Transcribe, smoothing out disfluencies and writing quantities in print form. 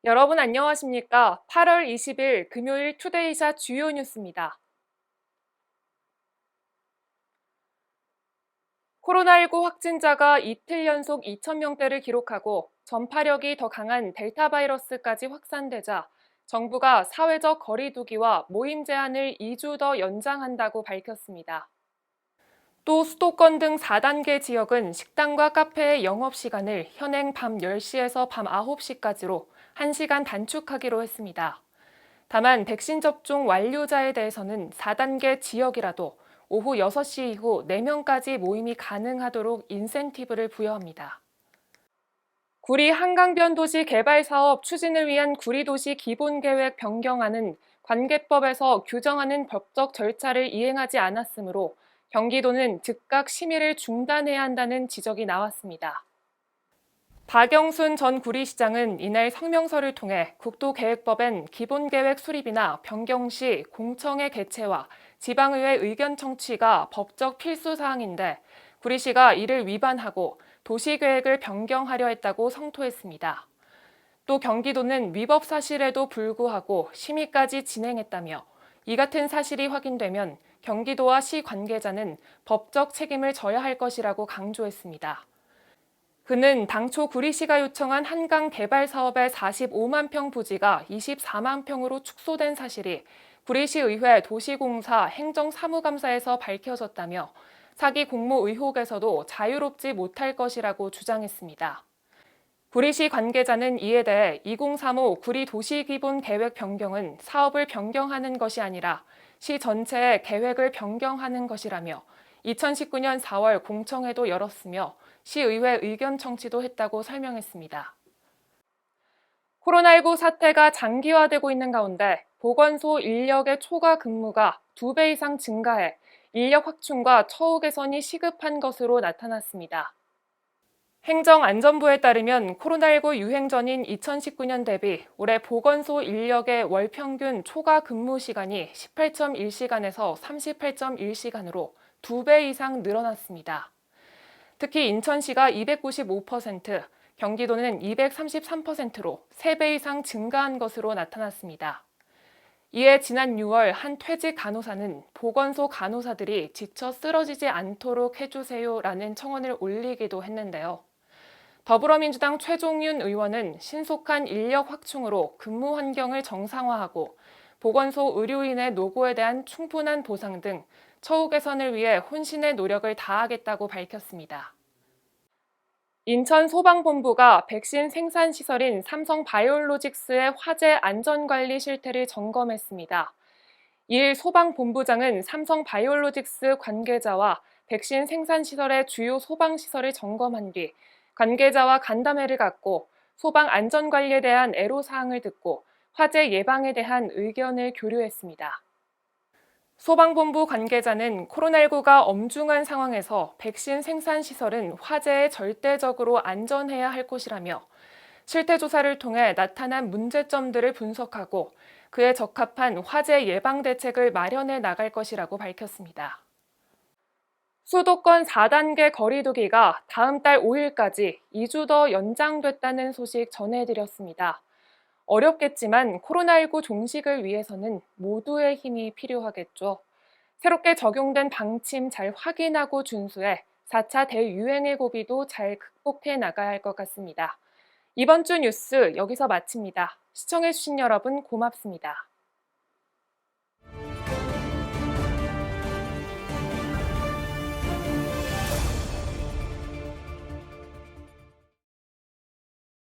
여러분 안녕하십니까? 8월 20일 금요일 투데이샷 주요 뉴스입니다. 코로나19 확진자가 이틀 연속 2,000명대를 기록하고 전파력이 더 강한 델타 바이러스까지 확산되자 정부가 사회적 거리 두기와 모임 제한을 2주 더 연장한다고 밝혔습니다. 또 수도권 등 4단계 지역은 식당과 카페의 영업시간을 현행 밤 10시에서 밤 9시까지로 1시간 단축하기로 했습니다. 다만 백신 접종 완료자에 대해서는 4단계 지역이라도 오후 6시 이후 4명까지 모임이 가능하도록 인센티브를 부여합니다. 구리 한강변 도시 개발 사업 추진을 위한 구리도시 기본계획 변경안은 관계법에서 규정하는 법적 절차를 이행하지 않았으므로 경기도는 즉각 심의를 중단해야 한다는 지적이 나왔습니다. 박영순 전 구리시장은 이날 성명서를 통해 국도계획법엔 기본계획 수립이나 변경 시 공청회 개최와 지방의회 의견 청취가 법적 필수 사항인데 구리시가 이를 위반하고 도시계획을 변경하려 했다고 성토했습니다. 또 경기도는 위법 사실에도 불구하고 심의까지 진행했다며 이 같은 사실이 확인되면 경기도와 시 관계자는 법적 책임을 져야 할 것이라고 강조했습니다. 그는 당초 구리시가 요청한 한강 개발 사업의 45만 평 부지가 24만 평으로 축소된 사실이 구리시의회 도시공사 행정사무감사에서 밝혀졌다며 사기 공모 의혹에서도 자유롭지 못할 것이라고 주장했습니다. 구리시 관계자는 이에 대해 2035 구리도시기본계획 변경은 사업을 변경하는 것이 아니라 시 전체의 계획을 변경하는 것이라며 2019년 4월 공청회도 열었으며 시의회 의견 청취도 했다고 설명했습니다. 코로나19 사태가 장기화되고 있는 가운데 보건소 인력의 초과 근무가 2배 이상 증가해 인력 확충과 처우 개선이 시급한 것으로 나타났습니다. 행정안전부에 따르면 코로나19 유행 전인 2019년 대비 올해 보건소 인력의 월 평균 초과 근무 시간이 18.1시간에서 38.1시간으로 2배 이상 늘어났습니다. 특히 인천시가 295%, 경기도는 233%로 3배 이상 증가한 것으로 나타났습니다. 이에 지난 6월 한 퇴직 간호사는 보건소 간호사들이 지쳐 쓰러지지 않도록 해주세요라는 청원을 올리기도 했는데요. 더불어민주당 최종윤 의원은 신속한 인력 확충으로 근무 환경을 정상화하고 보건소 의료인의 노고에 대한 충분한 보상 등 처우 개선을 위해 혼신의 노력을 다하겠다고 밝혔습니다. 인천소방본부가 백신 생산시설인 삼성바이오로직스의 화재 안전관리 실태를 점검했습니다. 이일 소방본부장은 삼성바이오로직스 관계자와 백신 생산시설의 주요 소방시설을 점검한 뒤 관계자와 간담회를 갖고 소방 안전관리에 대한 애로사항을 듣고 화재 예방에 대한 의견을 교류했습니다. 소방본부 관계자는 코로나19가 엄중한 상황에서 백신 생산 시설은 화재에 절대적으로 안전해야 할 것이라며 실태 조사를 통해 나타난 문제점들을 분석하고 그에 적합한 화재 예방 대책을 마련해 나갈 것이라고 밝혔습니다. 수도권 4단계 거리두기가 다음 달 5일까지 2주 더 연장됐다는 소식 전해드렸습니다. 어렵겠지만 코로나19 종식을 위해서는 모두의 힘이 필요하겠죠. 새롭게 적용된 방침 잘 확인하고 준수해 4차 대유행의 고비도 잘 극복해 나가야 할 것 같습니다. 이번 주 뉴스 여기서 마칩니다. 시청해주신 여러분 고맙습니다.